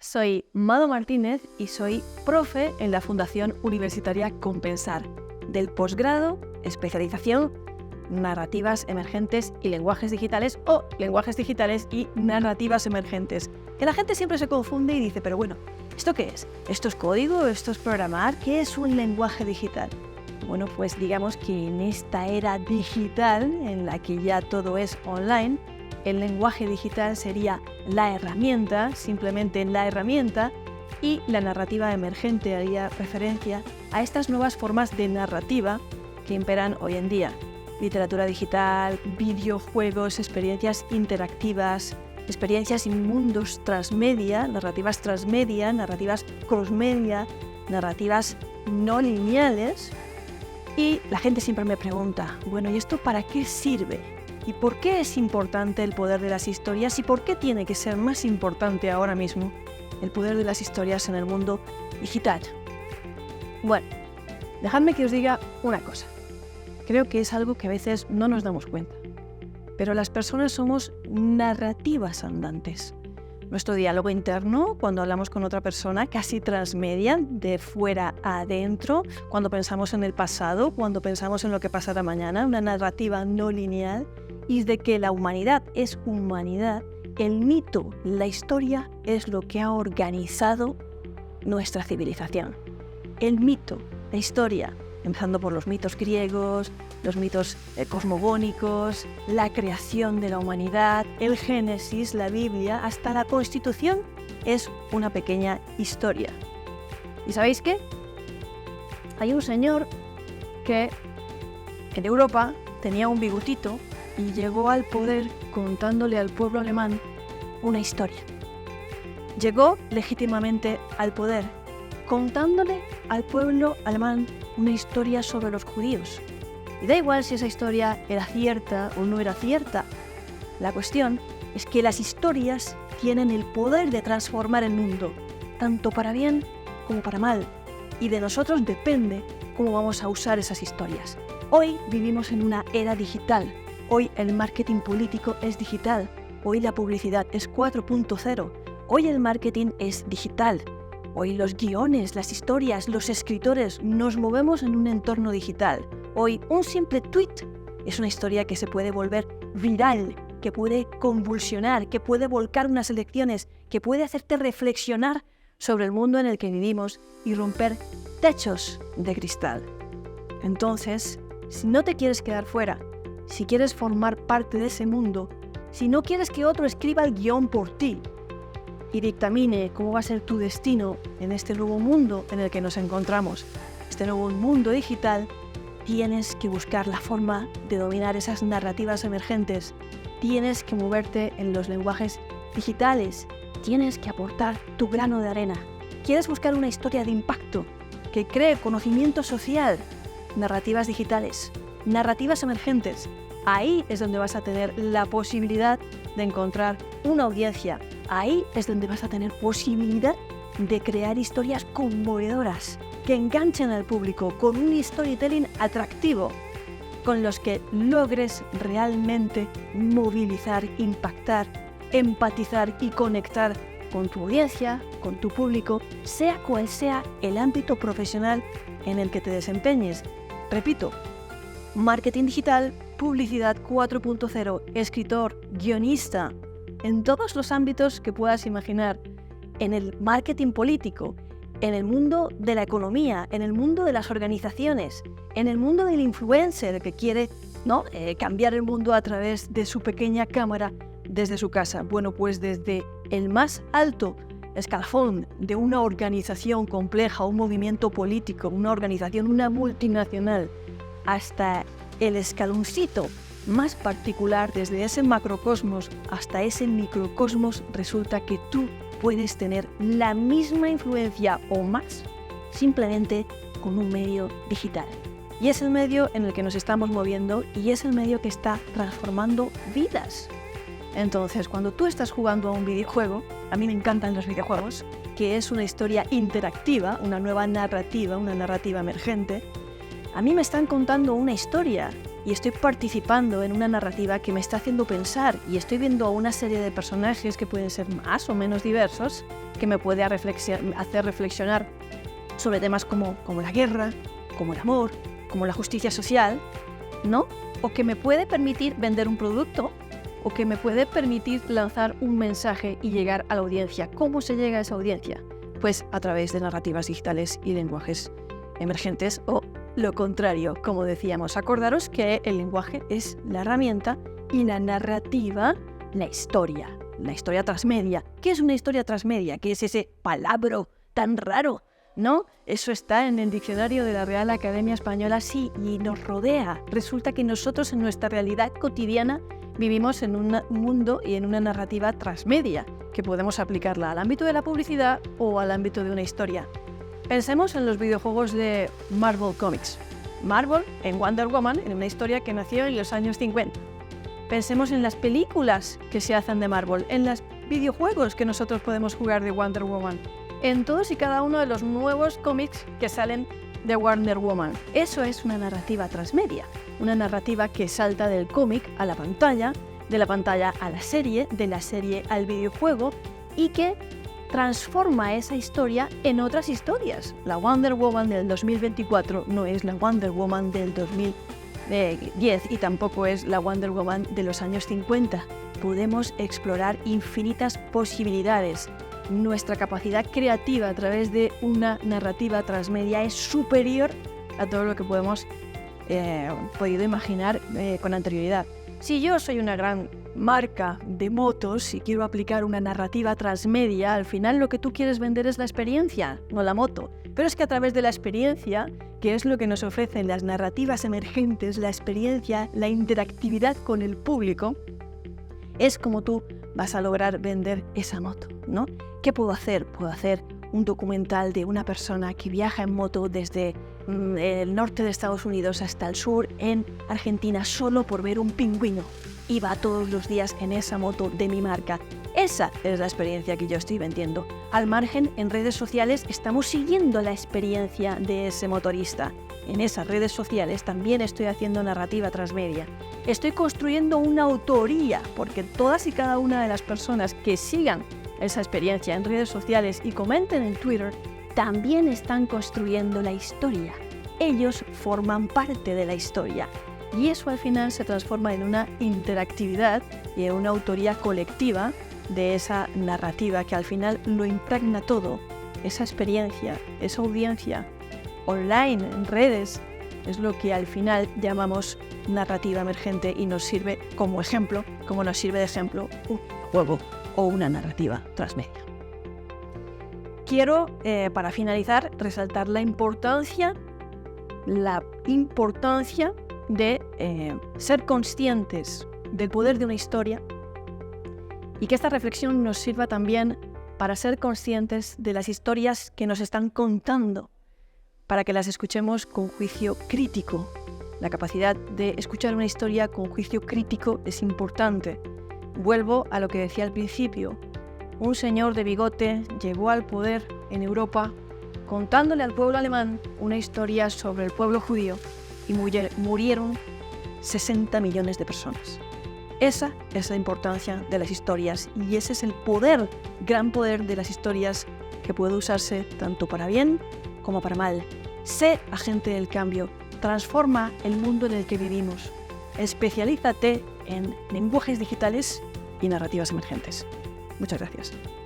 soy Mado Martínez y soy profe en la Fundación Universitaria Compensar, del posgrado, especialización, narrativas emergentes y lenguajes digitales o lenguajes digitales y narrativas emergentes. Que la gente siempre se confunde y dice, pero bueno, ¿esto qué es? ¿Esto es código? ¿Esto es programar? ¿Qué es un lenguaje digital? Bueno, pues digamos que en esta era digital, en la que ya todo es online, el lenguaje digital sería la herramienta, simplemente la herramienta, y la narrativa emergente haría referencia a estas nuevas formas de narrativa que imperan hoy en día. Literatura digital, videojuegos, experiencias interactivas, experiencias y mundos transmedia, narrativas crossmedia, narrativas no lineales. Y la gente siempre me pregunta, bueno, ¿y esto para qué sirve? ¿Y por qué es importante el poder de las historias? ¿Y por qué tiene que ser más importante ahora mismo el poder de las historias en el mundo digital? Bueno, dejadme que os diga una cosa. Creo que es algo que a veces no nos damos cuenta. Pero las personas somos narrativas andantes. Nuestro diálogo interno, cuando hablamos con otra persona, casi transmedia, de fuera a adentro, cuando pensamos en el pasado, cuando pensamos en lo que pasará mañana, una narrativa no lineal, y de que la humanidad es humanidad, el mito, la historia, es lo que ha organizado nuestra civilización. El mito, la historia, empezando por los mitos griegos, los mitos cosmogónicos, la creación de la humanidad, el Génesis, la Biblia, hasta la Constitución, es una pequeña historia. ¿Y sabéis qué? Hay un señor que en Europa tenía un bigotito y llegó al poder contándole al pueblo alemán una historia. Llegó legítimamente al poder contándole al pueblo alemán una historia sobre los judíos. Y da igual si esa historia era cierta o no era cierta. La cuestión es que las historias tienen el poder de transformar el mundo, tanto para bien como para mal. Y de nosotros depende cómo vamos a usar esas historias. Hoy vivimos en una era digital. Hoy el marketing político es digital. Hoy la publicidad es 4.0. Hoy el marketing es digital. Hoy los guiones, las historias, los escritores, nos movemos en un entorno digital. Hoy un simple tweet es una historia que se puede volver viral, que puede convulsionar, que puede volcar unas elecciones, que puede hacerte reflexionar sobre el mundo en el que vivimos y romper techos de cristal. Entonces, si no te quieres quedar fuera, si quieres formar parte de ese mundo, si no quieres que otro escriba el guión por ti y dictamine cómo va a ser tu destino en este nuevo mundo en el que nos encontramos, este nuevo mundo digital, tienes que buscar la forma de dominar esas narrativas emergentes. Tienes que moverte en los lenguajes digitales. Tienes que aportar tu grano de arena. ¿Quieres buscar una historia de impacto que cree conocimiento social? Narrativas digitales, narrativas emergentes. Ahí es donde vas a tener la posibilidad de encontrar una audiencia. Ahí es donde vas a tener posibilidad de crear historias conmovedoras que enganchen al público con un storytelling atractivo, con los que logres realmente movilizar, impactar, empatizar y conectar con tu audiencia, con tu público, sea cual sea el ámbito profesional en el que te desempeñes. Repito, marketing digital, publicidad 4.0, escritor, guionista, en todos los ámbitos que puedas imaginar, en el marketing político, en el mundo de la economía, en el mundo de las organizaciones, en el mundo del influencer que quiere cambiar el mundo a través de su pequeña cámara desde su casa. Bueno, pues desde el más alto escalafón de una organización compleja, un movimiento político, una organización, una multinacional, hasta el escaloncito más particular, desde ese macrocosmos hasta ese microcosmos, resulta que tú puedes tener la misma influencia o más simplemente con un medio digital. Y es el medio en el que nos estamos moviendo y es el medio que está transformando vidas. Entonces, cuando tú estás jugando a un videojuego, a mí me encantan los videojuegos, que es una historia interactiva, una nueva narrativa, una narrativa emergente, a mí me están contando una historia y estoy participando en una narrativa que me está haciendo pensar y estoy viendo a una serie de personajes que pueden ser más o menos diversos, que me puede hacer reflexionar sobre temas como la guerra, como el amor, como la justicia social, ¿no? O que me puede permitir vender un producto, o que me puede permitir lanzar un mensaje y llegar a la audiencia. ¿Cómo se llega a esa audiencia? Pues a través de narrativas digitales y lenguajes emergentes o lo contrario, como decíamos. Acordaros que el lenguaje es la herramienta y la narrativa, la historia transmedia. ¿Qué es una historia transmedia? ¿Qué es ese palabra tan raro? ¿No? Eso está en el diccionario de la Real Academia Española, sí, y nos rodea. Resulta que nosotros en nuestra realidad cotidiana vivimos en un mundo y en una narrativa transmedia, que podemos aplicarla al ámbito de la publicidad o al ámbito de una historia. Pensemos en los videojuegos de Marvel Comics. Marvel en Wonder Woman, en una historia que nació en los años 50. Pensemos en las películas que se hacen de Marvel, en los videojuegos que nosotros podemos jugar de Wonder Woman, en todos y cada uno de los nuevos cómics que salen de Wonder Woman. Eso es una narrativa transmedia, una narrativa que salta del cómic a la pantalla, de la pantalla a la serie, de la serie al videojuego y que transforma esa historia en otras historias. La Wonder Woman del 2024 no es la Wonder Woman del 2010 y tampoco es la Wonder Woman de los años 50. Podemos explorar infinitas posibilidades. Nuestra capacidad creativa a través de una narrativa transmedia es superior a todo lo que podemos podido imaginar con anterioridad. Si yo soy una gran marca de motos y quiero aplicar una narrativa transmedia, al final lo que tú quieres vender es la experiencia, no la moto. Pero es que a través de la experiencia, que es lo que nos ofrecen las narrativas emergentes, la experiencia, la interactividad con el público, es como tú vas a lograr vender esa moto, ¿no? ¿Qué puedo hacer? Puedo hacer un documental de una persona que viaja en moto desde el norte de Estados Unidos hasta el sur en Argentina solo por ver un pingüino y va todos los días en esa moto de mi marca. Esa es la experiencia que yo estoy vendiendo. Al margen, en redes sociales estamos siguiendo la experiencia de ese motorista. En esas redes sociales también estoy haciendo narrativa transmedia. Estoy construyendo una autoría, porque todas y cada una de las personas que sigan esa experiencia en redes sociales y comenten en Twitter, también están construyendo la historia. Ellos forman parte de la historia. Y eso al final se transforma en una interactividad y en una autoría colectiva de esa narrativa que al final lo impregna todo. Esa experiencia, esa audiencia online, en redes, es lo que al final llamamos narrativa emergente y nos sirve como ejemplo, como nos sirve de ejemplo un juego o una narrativa transmedia. Quiero, para finalizar, resaltar la importancia de ser conscientes del poder de una historia y que esta reflexión nos sirva también para ser conscientes de las historias que nos están contando, para que las escuchemos con juicio crítico. La capacidad de escuchar una historia con juicio crítico es importante. Vuelvo a lo que decía al principio. Un señor de bigote llegó al poder en Europa contándole al pueblo alemán una historia sobre el pueblo judío y murieron 60 millones de personas. Esa es la importancia de las historias y ese es el poder, gran poder de las historias que puede usarse tanto para bien como para mal. Sé agente del cambio, transforma el mundo en el que vivimos. Especialízate en lenguajes digitales y narrativas emergentes. Muchas gracias.